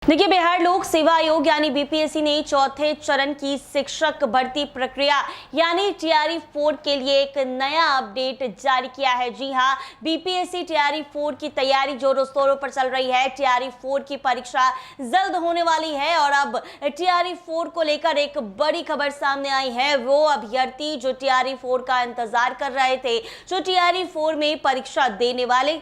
देखिए, बिहार लोक सेवा आयोग यानी बीपीएससी ने चौथे चरण की शिक्षक भर्ती प्रक्रिया यानी टीआरई 4 के लिए एक नया अपडेट जारी किया है। जी हां, बीपीएससी टीआरई 4 की तैयारी जोरों शोरों पर चल रही है। टीआरई 4 की परीक्षा जल्द होने वाली है और अब टीआरई 4 को लेकर एक बड़ी खबर सामने आई है। वो अभ्यर्थी जो टीआरई 4 का इंतजार कर रहे थे, जो टीआरई 4 में परीक्षा देने वाले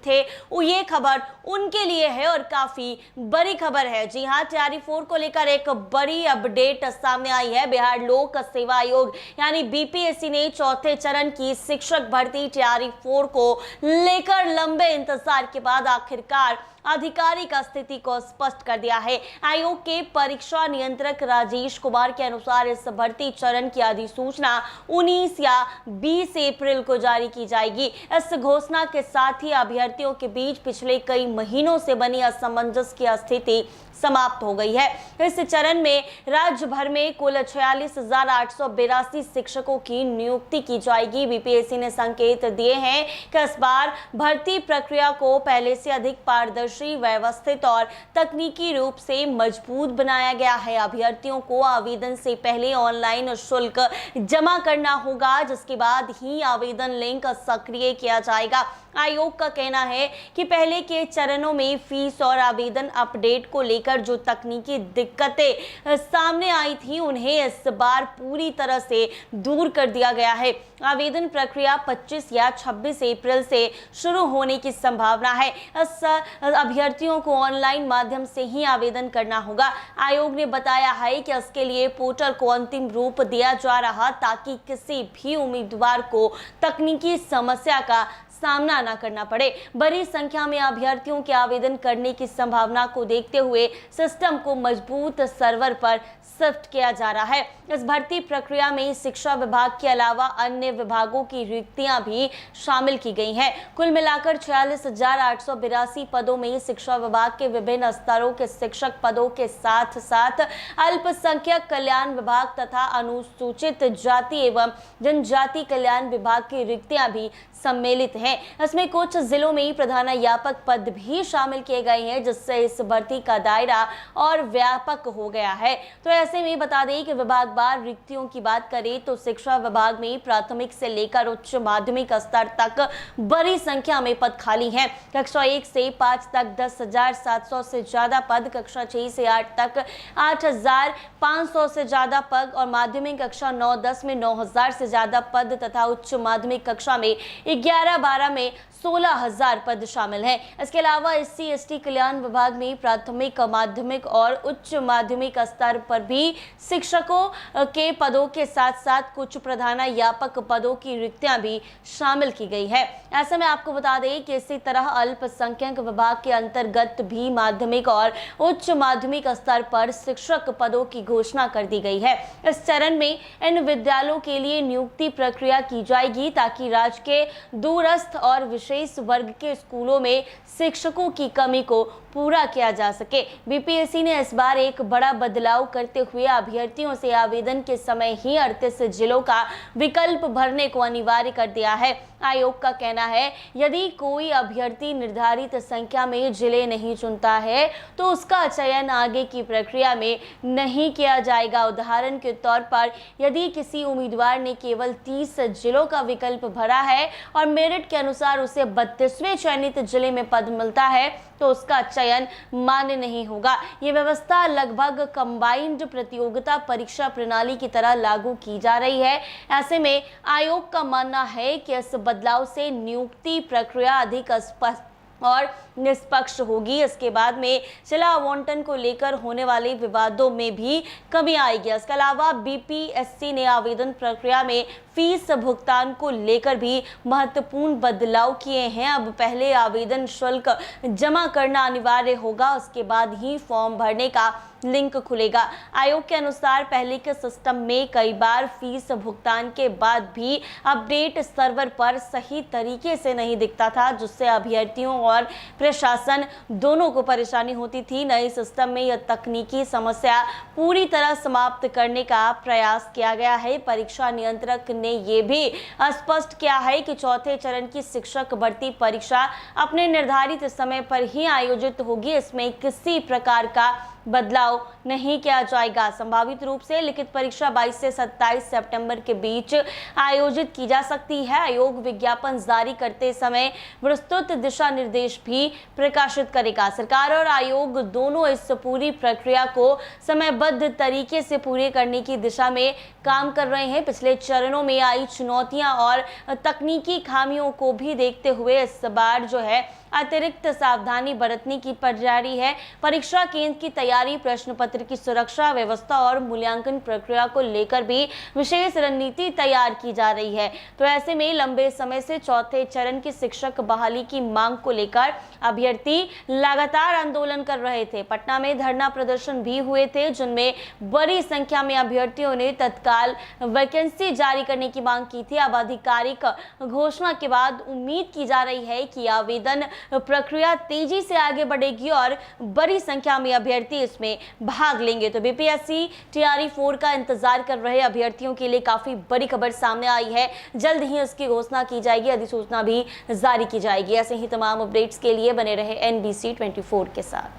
थे, वो ये खबर उनके लिए है और काफी बड़ी खबर है। जी हां, टीआरई 4 को लेकर एक बड़ी अपडेट सामने आई है। बिहार लोक सेवा आयोग यानी बीपीएससी ने चौथे चरण की शिक्षक भर्ती टीआरई 4 को लेकर लंबे इंतजार के बाद आखिरकार आधिकारिक स्थिति को स्पष्ट कर दिया है। आयोग के परीक्षा नियंत्रक राजेश कुमार के अनुसार इस भर्ती चरण की अधिसूचना 19 या 20 अप्रैल को जारी की जाएगी। इस घोषणा के साथ ही अभ्यर्थियों के बीच पिछले कई महीनों से बनी असमंजस की स्थिति समाप्त हो गई है। इस चरण में राज्य भर में कुल 46,882 शिक्षकों की नियुक्ति की जाएगी। बीपीएससी ने संकेत दिए हैं कि इस बार भर्ती प्रक्रिया को पहले से अधिक पारदर्शी, व्यवस्थित और तकनीकी रूप से मजबूत बनाया गया है। अभ्यर्थियों को आवेदन से पहले ऑनलाइन शुल्क जमा करना होगा, जिसके बाद ही आवेदन लिंक सक्रिय किया जाएगा। आयोग का कहना है कि पहले के चरणों में फीस और आवेदन अपडेट को लेकर जो तकनीकी दिक्कतें सामने आई थी, उन्हें इस बार पूरी तरह से दूर कर दिया गया है। आवेदन प्रक्रिया 25 या 26 अप्रैल से शुरू होने की संभावना है। इस अभ्यर्थियों को ऑनलाइन माध्यम से ही आवेदन करना होगा। आयोग ने बताया है कि इसके लिए पोर्टल को अंतिम रूप दिया जा रहा, ताकि किसी भी उम्मीदवार को तकनीकी समस्या का सामना न करना पड़े। बड़ी संख्या में अभ्यर्थियों के आवेदन करने की संभावना को देखते हुए सिस्टम को मजबूत सर्वर पर शिफ्ट किया जा रहा है। इस भर्ती प्रक्रिया में शिक्षा विभाग के अलावा अन्य विभागों की रिक्तियां भी शामिल की गई हैं। कुल मिलाकर 46,882 पदों में शिक्षा विभाग के विभिन्न स्तरों के शिक्षक पदों के साथ साथ अल्पसंख्यक कल्याण विभाग तथा अनुसूचित जाति एवं जनजाति कल्याण विभाग की रिक्तियां भी सम्मिलित हैं। इसमें कुछ जिलों में प्रधानाध्यापक पद भी शामिल किए गए हैं, जिससे इस भर्ती का दायरा और व्यापक हो गया है। तो ऐसे में बता दें कि विभागवार रिक्तियों की बात करें तो शिक्षा विभाग में प्राथमिक से लेकर उच्च माध्यमिक स्तर तक बड़ी संख्या में पद खाली हैं। कक्षा 1 से 5 तक 10,700 से ज्यादा पद, कक्षा 6 से 8 तक 8,500 से ज्यादा पद और माध्यमिक कक्षा 9-10 में 9,000 से ज्यादा पद तथा उच्च माध्यमिक कक्षा में 11-12 में 16,000 पद शामिल हैं। इसके अलावा SC/ST कल्याण विभाग में प्राथमिक, माध्यमिक और उच्च माध्यमिक स्तर पर भी शिक्षकों के पदों के साथ साथ कुछ प्रधानाध्यापक पदों की रिक्तियां भी शामिल की गई है। ऐसे में आपको बता दें कि इसी तरह अल्पसंख्यक विभाग के अंतर्गत भी माध्यमिक और उच्च माध्यमिक स्तर पर शिक्षक पदों की घोषणा कर दी गई है। इस चरण में इन विद्यालयों के लिए नियुक्ति प्रक्रिया की जाएगी, ताकि राज्य के दूरस्थ और विशेष वर्ग के स्कूलों में शिक्षकों की कमी को पूरा किया जा सके। बीपीएससी ने इस बार एक बड़ा बदलाव करते हुए अभ्यर्थियों से आवेदन के समय ही 38 जिलों का विकल्प भरने को अनिवार्य कर दिया है। आयोग का कहना है, यदि कोई अभ्यर्थी निर्धारित संख्या में जिले नहीं चुनता है तो उसका चयन आगे की प्रक्रिया में नहीं किया जाएगा। उदाहरण के तौर पर यदि किसी उम्मीदवार ने केवल 30 जिलों का विकल्प भरा है और मेरिट के अनुसार उसे 32वें चयनित जिले में पद मिलता है तो उसका चयन मान्य नहीं होगा। ये व्यवस्था लगभग कंबाइंड प्रतियोगिता परीक्षा प्रणाली की तरह लागू की जा रही है। ऐसे में आयोग का मानना है कि इस बदलाव से नियुक्ति प्रक्रिया अधिक स्पष्ट और निष्पक्ष होगी। इसके बाद में जिला आवंटन को लेकर होने वाले विवादों में भी कमी आएगी। इसके अलावा बीपीएससी ने आवेदन प्रक्रिया में फीस भुगतान को लेकर भी महत्वपूर्ण बदलाव किए हैं। अब पहले आवेदन शुल्क जमा करना अनिवार्य होगा, उसके बाद ही फॉर्म भरने का लिंक खुलेगा। आयोग के अनुसार पहले के सिस्टम में कई बार फीस भुगतान के बाद भी अपडेट सर्वर पर सही तरीके से नहीं दिखता था, जिससे अभ्यर्थियों और प्रशासन दोनों को परेशानी होती थी। नए सिस्टम में यह तकनीकी समस्या पूरी तरह समाप्त करने का प्रयास किया गया है। परीक्षा नियंत्रक ने यह भी स्पष्ट किया है कि चौथे चरण की शिक्षक भर्ती परीक्षा अपने निर्धारित समय पर ही आयोजित होगी। इसमें किसी प्रकार का बदलाव नहीं किया जाएगा। संभावित रूप से लिखित परीक्षा 22 से 27 सितंबर के बीच आयोजित की जा सकती है। आयोग विज्ञापन जारी करते समय विस्तृत दिशा निर्देश भी प्रकाशित करेगा। सरकार और आयोग दोनों इस पूरी प्रक्रिया को समयबद्ध तरीके से पूरे करने की दिशा में काम कर रहे हैं। पिछले चरणों में आई चुनौतियां और तकनीकी खामियों को भी देखते हुए इस बार जो है अतिरिक्त सावधानी बरतने की पड़ जा रही है। परीक्षा केंद्र की तैयारी, प्रश्न पत्र की सुरक्षा व्यवस्था और मूल्यांकन प्रक्रिया को लेकर भी विशेष रणनीति तैयार की जा रही है। तो ऐसे में लंबे समय से चौथे चरण की शिक्षक बहाली की मांग को लेकर अभ्यर्थी लगातार आंदोलन कर रहे थे। पटना में धरना प्रदर्शन भी हुए थे, जिनमें बड़ी संख्या में अभ्यर्थियों ने तत्काल वैकेंसी जारी करने की मांग की थी। अब आधिकारिक घोषणा के बाद उम्मीद की जा रही है कि आवेदन प्रक्रिया तेजी से आगे बढ़ेगी और बड़ी संख्या में अभ्यर्थी इसमें भाग लेंगे। तो बीपीएससी टीआरई 4 का इंतजार कर रहे अभ्यर्थियों के लिए काफी बड़ी खबर सामने आई है। जल्द ही इसकी घोषणा की जाएगी, अधिसूचना भी जारी की जाएगी। ऐसे ही तमाम अपडेट्स के लिए बने रहे NBC 24 के साथ।